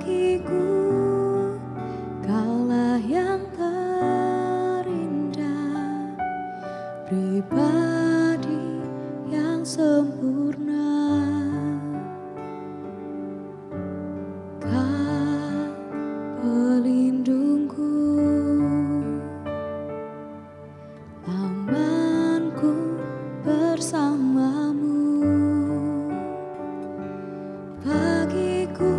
bagiku, kaulah yang terindah, pribadi yang sempurna. Kau pelindungku, amanku bersamamu. Bagiku,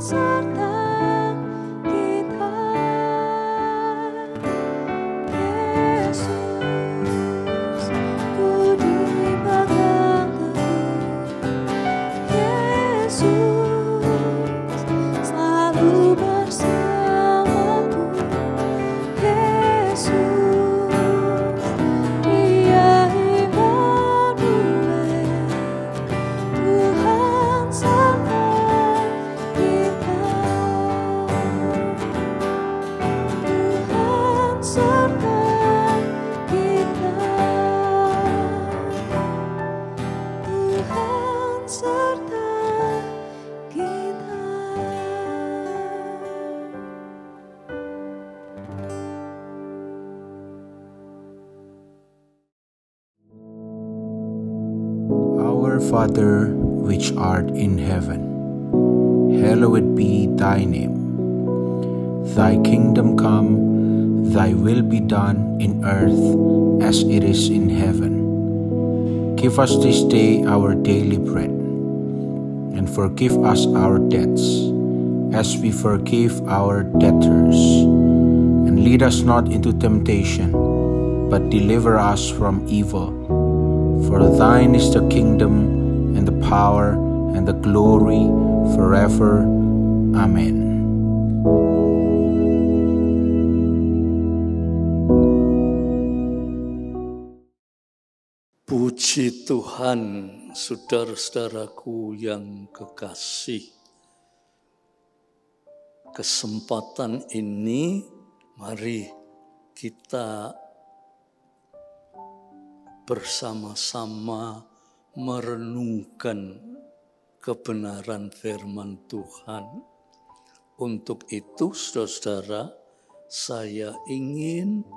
serta kita. Yesus, ku dipegang teguh. Yesus, selalu bersamaku. Yesus, Dia Immanuel, Tuhan serta kita. Tuhan serta kita. Tuhan serta kita. Our Father, which art in heaven, hallowed be thy name. Thy kingdom come, thy will be done in earth as it is in heaven. Give us this day our daily bread, and forgive us our debts, as we forgive our debtors. And lead us not into temptation, but deliver us from evil. For thine is the kingdom, and the power, and the glory, forever. Amen. Puji Tuhan, saudara-saudaraku yang kekasih. Kesempatan ini, mari kita bersama-sama merenungkan kebenaran firman Tuhan. Untuk itu, saudara-saudara, saya ingin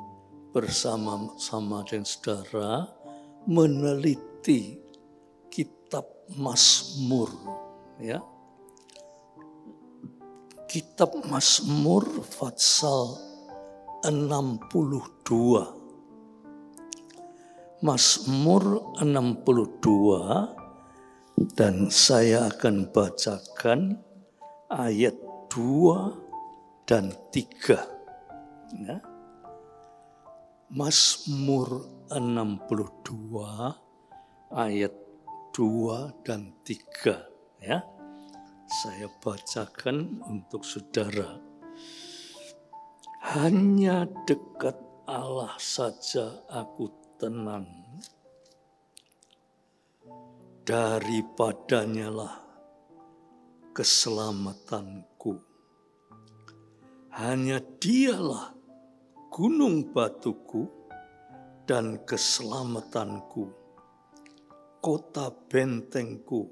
bersama-sama dengan saudara meneliti kitab Mazmur, ya. Kitab Mazmur pasal 62. Mazmur 62, dan saya akan bacakan ayat 2 dan 3. Ya. Mazmur 62 ayat 2 dan 3. Ya. Saya bacakan untuk saudara. Hanya dekat Allah saja aku tenang, daripadanya lah keselamatanku. Hanya dialah gunung batuku dan keselamatanku, kota bentengku,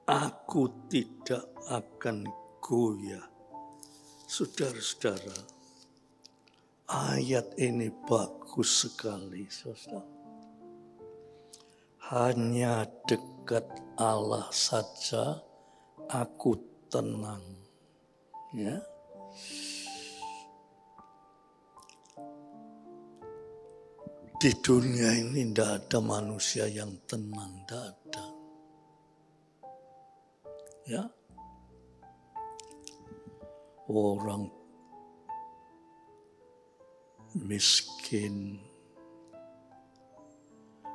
aku tidak akan goyah. Saudara-saudara, ayat ini bagus sekali, saudara. Hanya dekat Allah saja aku tenang. Ya. Di dunia ini tidak ada manusia yang tenang, tidak ada. Ya. Orang miskin,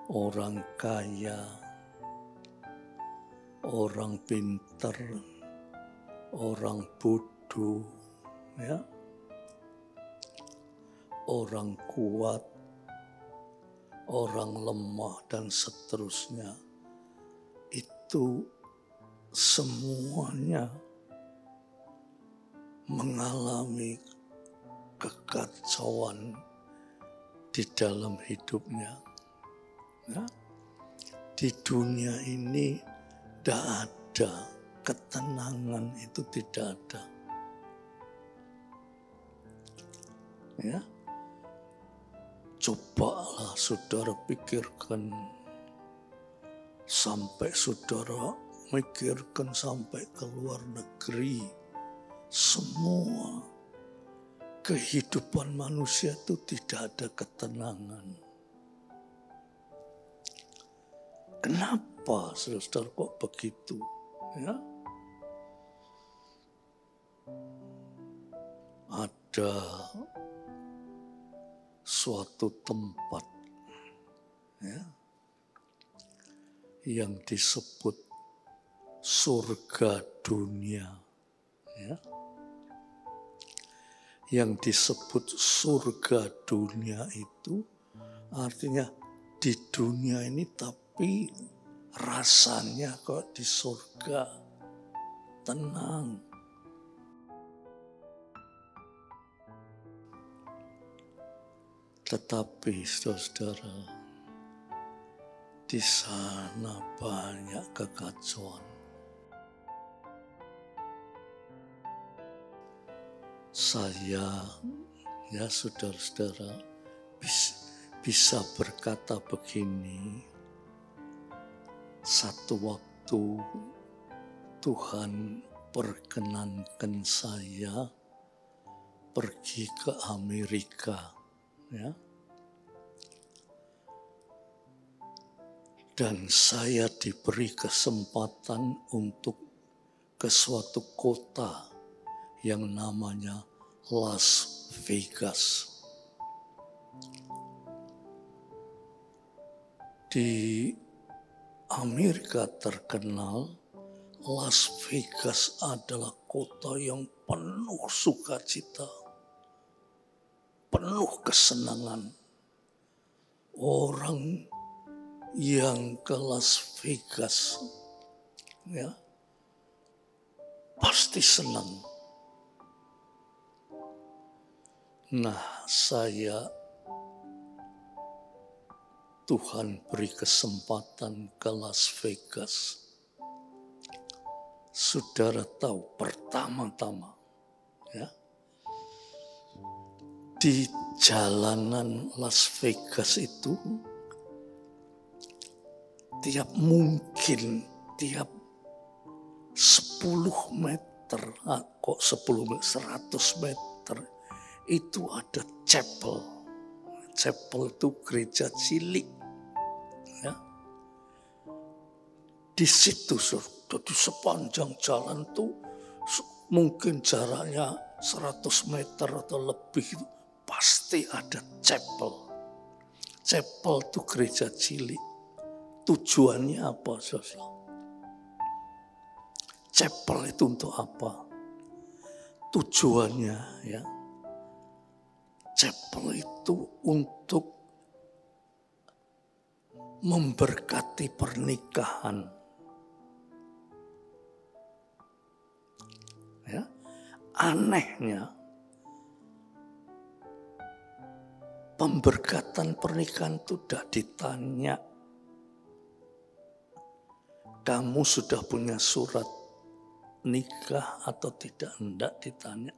orang kaya, orang pintar, orang bodoh, ya, orang kuat, orang lemah, dan seterusnya. Itu semuanya mengalami kekacauan di dalam hidupnya. Ya. Di dunia ini tidak ada ketenangan, itu tidak ada. Ya. Cobalah saudara pikirkan, sampai saudara mikirkan sampai ke luar negeri, semua kehidupan manusia itu tidak ada ketenangan. Kenapa saudara kok begitu? Ya. ada suatu tempat ya, yang disebut surga dunia. Ya. Yang disebut surga dunia itu artinya di dunia ini tapi rasanya kok di surga tenang. Tetapi saudara, di sana banyak kekacauan. Saya, ya saudara-saudara, bisa berkata begini, satu waktu Tuhan perkenankan saya pergi ke Amerika, ya. Dan saya diberi kesempatan untuk ke suatu kota yang namanya Las Vegas. Di Amerika terkenal, Las Vegas adalah kota yang penuh sukacita, penuh kesenangan. Orang yang ke Las Vegas ya pasti senang. Nah, Tuhan beri kesempatan ke Las Vegas. Saudara tahu pertama-tama ya, di jalanan Las Vegas itu tiap 10 meter, kok 100 meter itu ada chapel. Chapel itu gereja cilik. Ya. Di situ, di sepanjang jalan tuh mungkin jaraknya 100 meter atau lebih, pasti ada chapel. Chapel itu gereja cilik. Tujuannya apa, saudara? Chapel itu untuk apa? Tujuannya ya, chapel itu untuk memberkati pernikahan. Ya, anehnya pemberkatan pernikahan itu tidak ditanya, kamu sudah punya surat nikah atau tidak, enggak ditanya.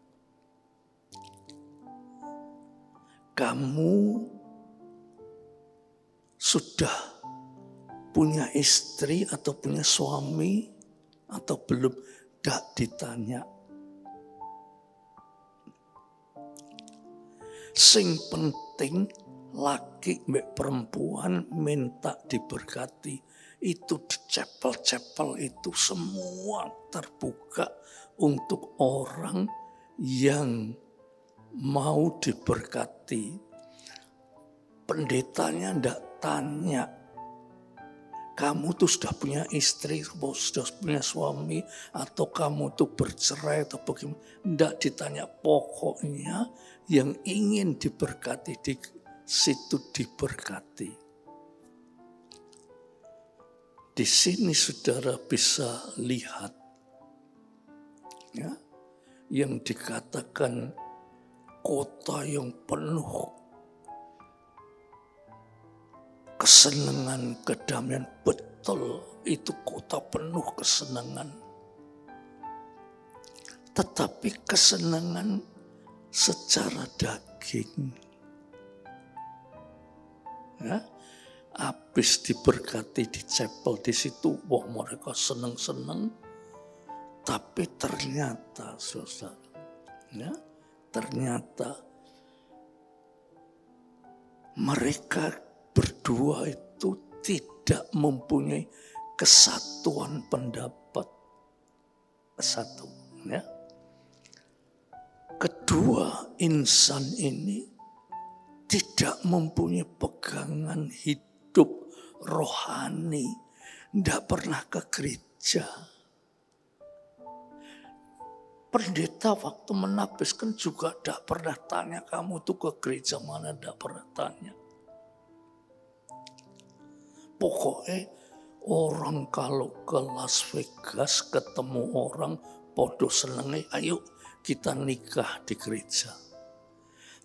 Kamu sudah punya istri atau punya suami atau belum, enggak ditanya. Sing penting laki mbek perempuan minta diberkati. Itu di chapel-chapel itu semua terbuka untuk orang yang mau diberkati. Pendetanya ndak tanya, kamu tuh sudah punya istri, sudah punya suami, atau kamu tuh bercerai atau bagaimana. Ndak ditanya, pokoknya yang ingin diberkati di situ diberkati. Di sini saudara bisa lihat ya, yang dikatakan kota yang penuh kesenangan, kedamaian, betul itu kota penuh kesenangan. Tetapi kesenangan secara daging. Ya, habis diberkati di chapel di situ, wah mereka senang-senang, tapi ternyata saudara, ya, ternyata mereka berdua itu tidak mempunyai kesatuan pendapat. Satu, ya. kedua insan ini tidak mempunyai pegangan hidup rohani, tidak pernah ke gereja. Pendeta waktu menabiskan juga tidak pernah tanya kamu tuh ke gereja mana, tidak pernah tanya. Pokoknya orang kalau ke Las Vegas ketemu orang podo senengnya, ayo kita nikah di gereja.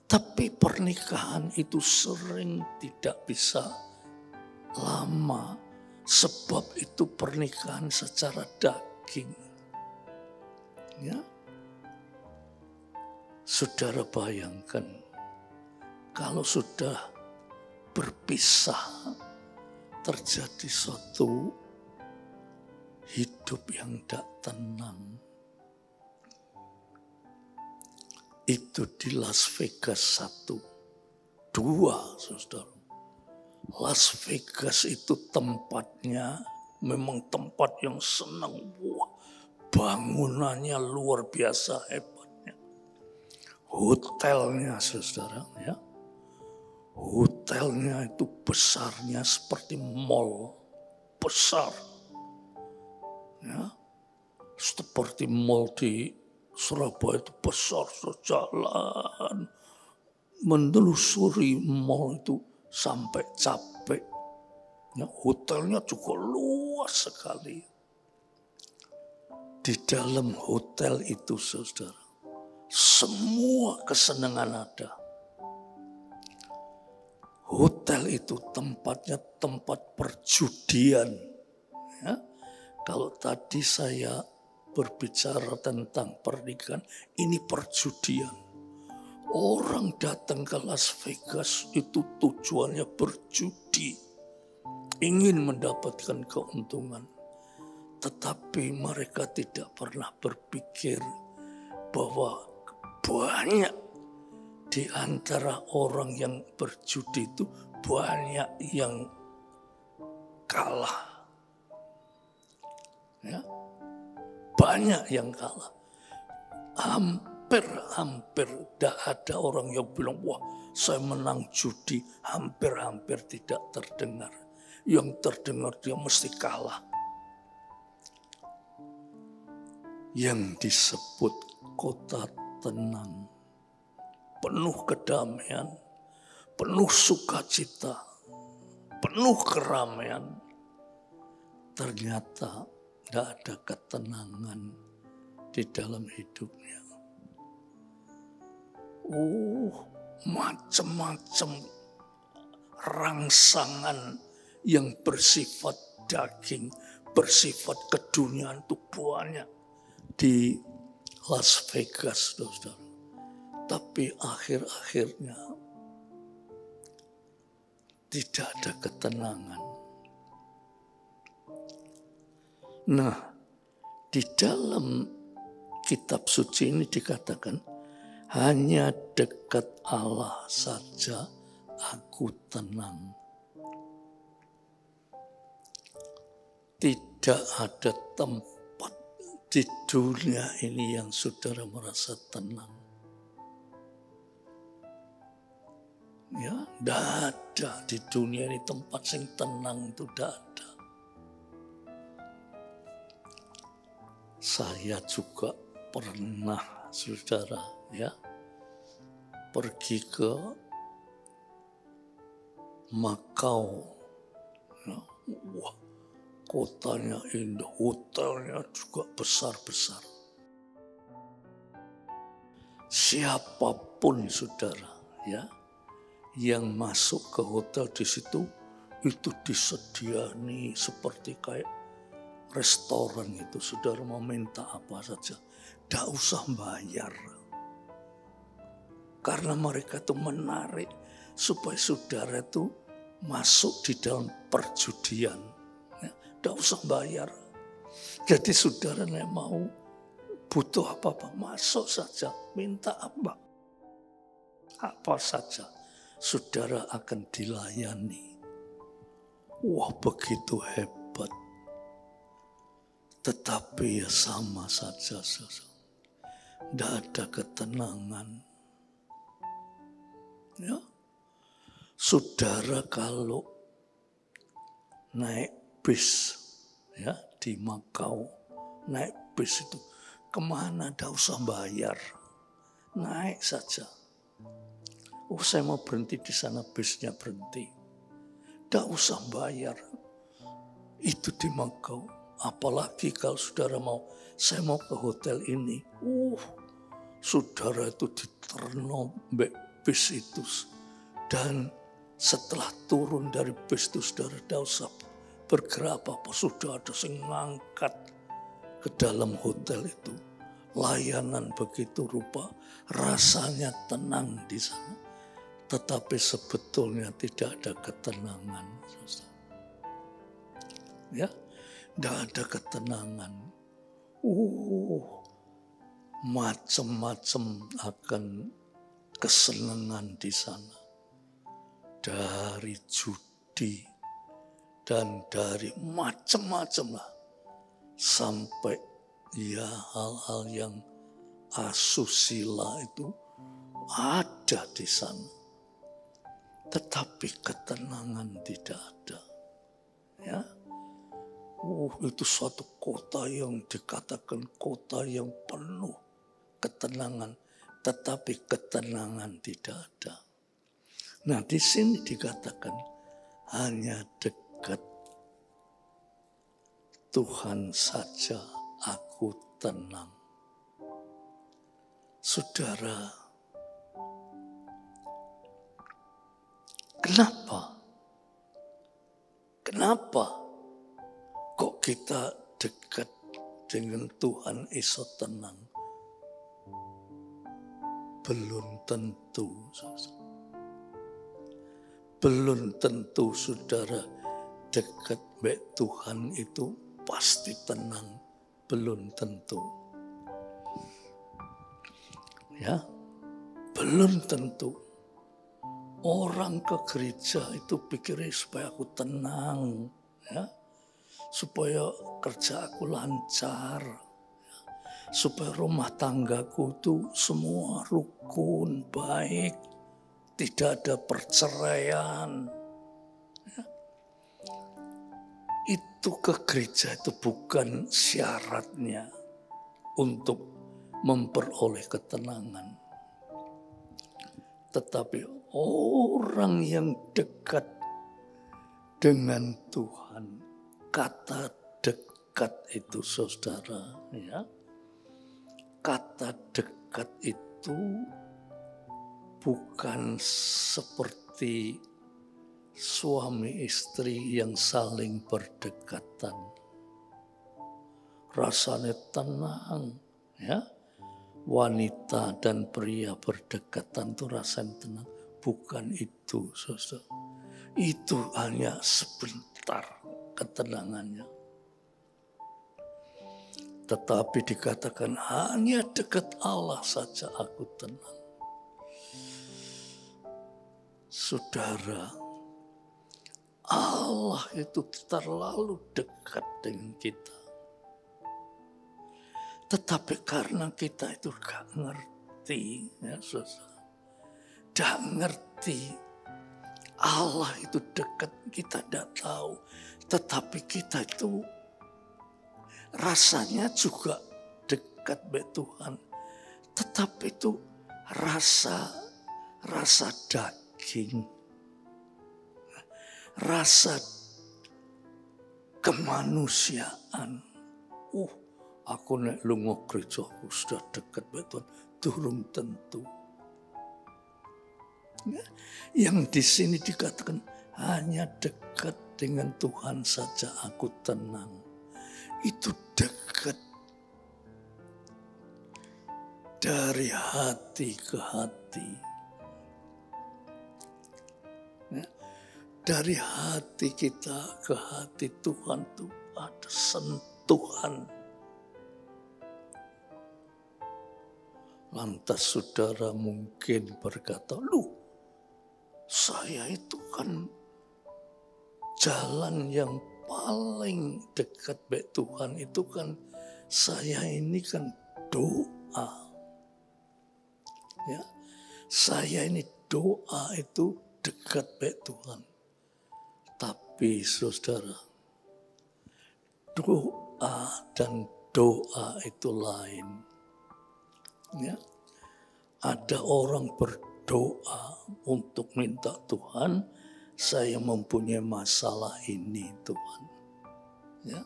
Tapi pernikahan itu sering tidak bisa lama, sebab itu pernikahan secara daging. Ya. Saudara bayangkan, kalau sudah berpisah, terjadi suatu hidup yang tidak tenang. Itu di Las Vegas 1, 2, saudara. Las Vegas itu tempatnya memang tempat yang senang. Wah, bangunannya luar biasa hebatnya. Hotelnya, saudara, ya. Hotelnya itu besarnya seperti mall besar. Ya. Seperti mall di Surabaya itu besar, sejalan menelusuri mall itu sampai capek. Ya, hotelnya juga luas sekali. Di dalam hotel itu, saudara, semua kesenangan ada. Hotel itu tempatnya tempat perjudian. Ya. Kalau tadi saya berbicara tentang pernikahan, ini perjudian. Orang datang ke Las Vegas itu tujuannya berjudi. Ingin mendapatkan keuntungan. Tetapi mereka tidak pernah berpikir bahwa banyak di antara orang yang berjudi itu banyak yang kalah. Ya. Banyak yang kalah. Hampir tidak ada orang yang bilang, wah saya menang judi. Hampir tidak terdengar. Yang terdengar dia mesti kalah. Yang disebut kota tenang, penuh kedamaian, penuh sukacita, penuh keramaian. Ternyata tidak ada ketenangan di dalam hidupnya. Macam-macam rangsangan yang bersifat daging, bersifat keduniaan itu banyak di Las Vegas, saudara. Tapi akhir-akhirnya tidak ada ketenangan. Nah, di dalam kitab suci ini dikatakan, hanya dekat Allah saja aku tenang. Tidak ada tempat di dunia ini yang saudara merasa tenang. Ya, tidak ada di dunia ini tempat yang tenang itu tidak ada. Saya juga pernah, saudara, ya, pergi ke Makau. Ya, wah, kotanya indah, hotelnya juga besar-besar. Siapapun, saudara, ya, yang masuk ke hotel di situ itu disediani seperti kayak restoran itu. Saudara mau minta apa saja, tidak usah bayar. Karena mereka itu menarik supaya saudara itu masuk di dalam perjudian. Tidak usah bayar. Jadi saudara yang mau butuh apa-apa, masuk saja, minta apa saja, saudara akan dilayani. Wah, begitu hebat. Tetapi ya sama saja, saudara. Tidak ada ketenangan. Ya, saudara kalau naik bis ya di Makau, naik bis itu kemana tidak usah bayar, naik saja. Oh, saya mau berhenti di sana, bisnya berhenti, tidak usah bayar. Itu di Makau. Apalagi kalau saudara saya mau ke hotel ini, saudara itu diterno bis itu, dan setelah turun dari bis itu saudara tidak usah bergerak apa-apa, sudah ada yang ngangkat ke dalam hotel itu. Layanan begitu rupa, rasanya tenang di sana, tetapi sebetulnya tidak ada ketenangan. Ya, tidak ada ketenangan. Macam-macam akan kesenangan di sana. Dari judi dan dari macam-macam lah. Sampai ya hal-hal yang asusila itu ada di sana. Tetapi ketenangan tidak ada. Ya. Itu suatu kota yang dikatakan kota yang penuh ketenangan, tetapi ketenangan tidak ada. Nah, di sini dikatakan hanya dekat Tuhan saja aku tenang. Saudara, Kenapa kok kita dekat dengan Tuhan iso tenang? Belum tentu. Belum tentu saudara dekat baik Tuhan itu pasti tenang. Belum tentu. Ya, belum tentu. Orang ke gereja itu pikirnya supaya aku tenang, ya, supaya kerja aku lancar, ya, supaya rumah tanggaku itu semua rukun, baik, tidak ada perceraian. Ya. Itu ke gereja itu bukan syaratnya untuk memperoleh ketenangan. Tetapi orang yang dekat dengan Tuhan, kata dekat itu saudara, ya, kata dekat itu bukan seperti suami istri yang saling berdekatan. Rasanya tenang, ya. Wanita dan pria berdekatan itu rasanya tenang. Bukan itu, saudara. Itu hanya sebentar ketenangannya. Tetapi dikatakan hanya dekat Allah saja aku tenang. Saudara, Allah itu terlalu dekat dengan kita. Tetapi karena kita itu gak ngerti, ya saudara, gak ngerti Allah itu dekat, kita gak tahu. Tetapi kita itu rasanya juga dekat dengan Tuhan. Tetapi itu rasa daging, rasa kemanusiaan. Aku nek lunga gereja aku sudah dekat dengan Tuhan, durung tentu. Ya, yang di sini dikatakan hanya dekat dengan Tuhan saja aku tenang. Itu dekat dari hati ke hati. Ya, dari hati kita ke hati Tuhan itu ada sentuhan. Lantas saudara mungkin berkata, saya itu kan jalan yang paling dekat dengan Tuhan itu kan saya ini kan doa. Ya, saya ini doa itu dekat baik Tuhan. Tapi saudara, doa dan doa itu lain. Ya, ada orang berdoa untuk minta Tuhan, saya mempunyai masalah ini Tuhan. Ya,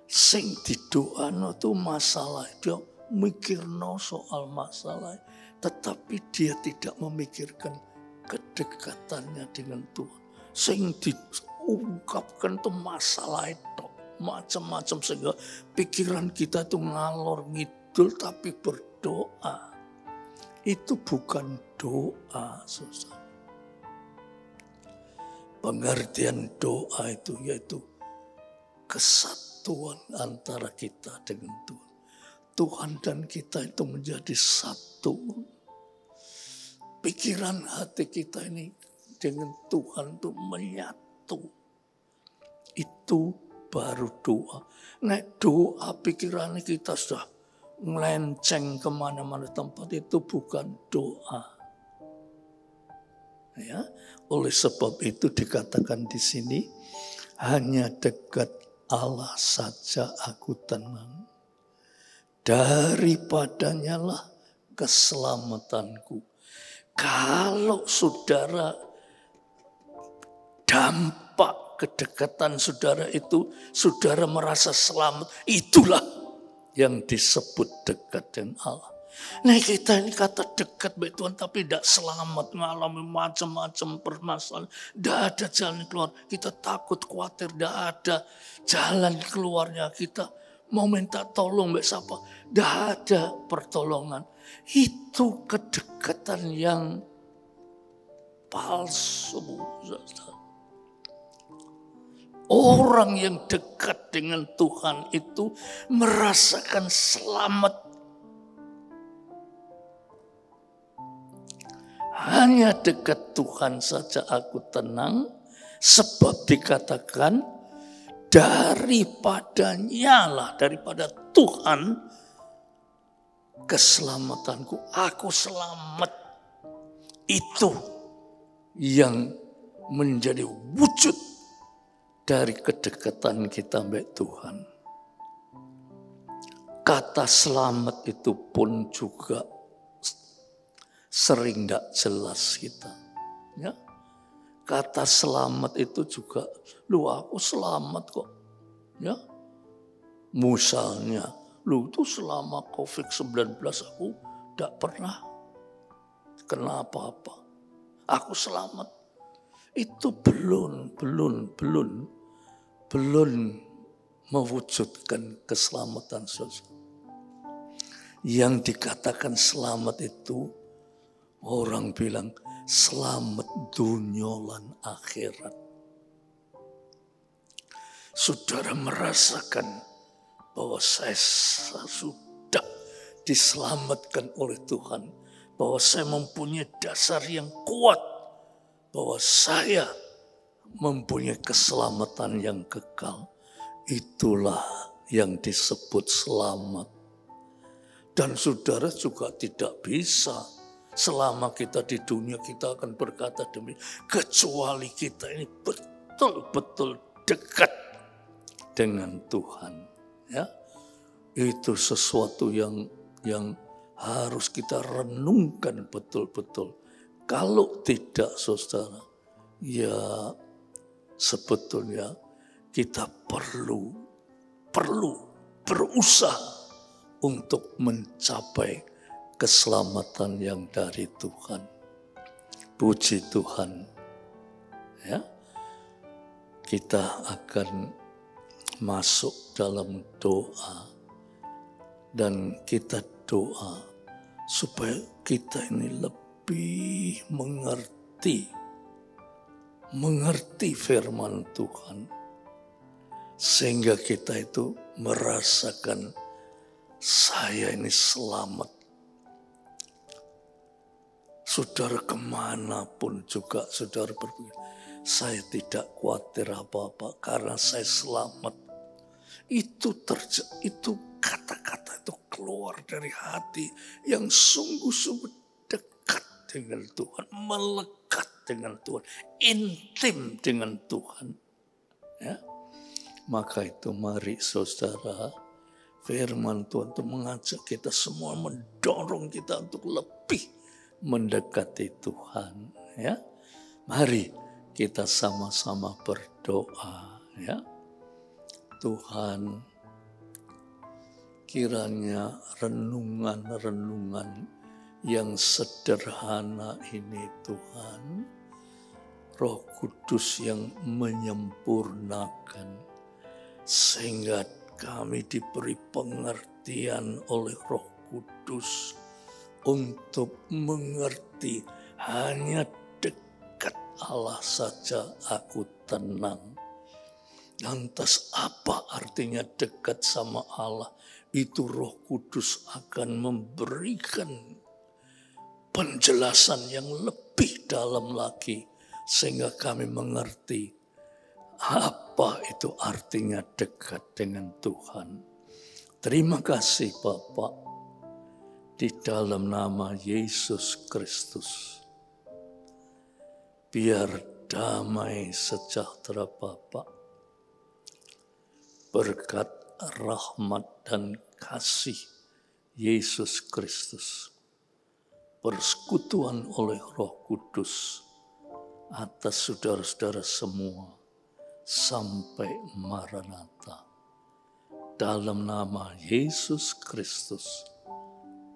sing didoano tuh masalah, dia mikirno soal masalah, tetapi dia tidak memikirkan kedekatannya dengan Tuhan. Sing diungkapkan tuh masalah itu macam-macam, sehingga pikiran kita tuh ngalor ngidul, tapi berdoa itu bukan doa, saudara. Pengertian doa itu yaitu kesatuan antara kita dengan Tuhan. Tuhan dan kita itu menjadi satu. Pikiran hati kita ini dengan Tuhan itu menyatu. Itu baru doa. Nek doa pikiran kita sudah ngelenceng kemana-mana tempat, itu bukan doa. Ya, oleh sebab itu dikatakan di sini, hanya dekat Allah saja aku tenang. Daripadanya lah keselamatanku. Kalau saudara, dampak kedekatan saudara itu, saudara merasa selamat, itulah yang disebut dekat dengan Allah. Nah, kita ini kata dekat baik Tuhan, tapi tidak selamat, mengalami macam-macam permasalahan. Tidak ada jalan keluar. Kita takut, khawatir, tidak ada jalan keluarnya. Kita mau minta tolong baik siapa, tidak ada pertolongan. Itu kedekatan yang palsu. Orang yang dekat dengan Tuhan itu merasakan selamat. Hanya dekat Tuhan saja aku tenang, sebab dikatakan daripadanya lah, daripada Tuhan keselamatanku, aku selamat. Itu yang menjadi wujud dari kedekatan kita dengan Tuhan. Kata selamat itu pun juga sering tidak jelas kita. Ya. Kata selamat itu juga, lu aku selamat kok. Ya. Misalnya, lu itu selama COVID-19 aku tidak pernah kena apa-apa. Aku selamat. Itu belum mewujudkan keselamatan saudara. Yang dikatakan selamat itu, orang bilang selamat dunia lan akhirat. Saudara merasakan bahwa saya sudah diselamatkan oleh Tuhan, bahwa saya mempunyai dasar yang kuat, bahwa saya mempunyai keselamatan yang kekal. Itulah yang disebut selamat. Dan saudara juga tidak bisa, selama kita di dunia kita akan berkata demi, kecuali kita ini betul-betul dekat dengan Tuhan. Ya, itu sesuatu yang harus kita renungkan betul-betul. Kalau tidak saudara, ya sebetulnya kita perlu berusaha untuk mencapai keselamatan yang dari Tuhan. Puji Tuhan. Ya. Kita akan masuk dalam doa. Dan kita doa supaya kita ini lebih mengerti firman Tuhan. Sehingga kita itu merasakan saya ini selamat. Saudara kemanapun juga saudara berpikir, saya tidak khawatir apa-apa karena saya selamat. Itu kata-kata itu keluar keluar dari hati yang sungguh-sungguh dekat dengan Tuhan, melekat dengan Tuhan, intim dengan Tuhan. Ya. Maka itu mari saudara, firman Tuhan itu mengajak kita semua, mendorong kita untuk lebih mendekati Tuhan. Ya. Mari kita sama-sama berdoa. Ya. Tuhan, kiranya renungan-renungan yang sederhana ini Tuhan, Roh Kudus yang menyempurnakan, sehingga kami diberi pengertian oleh Roh Kudus untuk mengerti hanya dekat Allah saja aku tenang. Lantas apa artinya dekat sama Allah? Itu Roh Kudus akan memberikan penjelasan yang lebih dalam lagi, sehingga kami mengerti apa itu artinya dekat dengan Tuhan. Terima kasih Bapak, di dalam nama Yesus Kristus. Biar damai sejahtera Bapak, berkat rahmat dan kasih Yesus Kristus, persekutuan oleh Roh Kudus atas saudara-saudara semua sampai Maranatha. Dalam nama Yesus Kristus.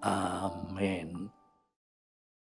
Amin.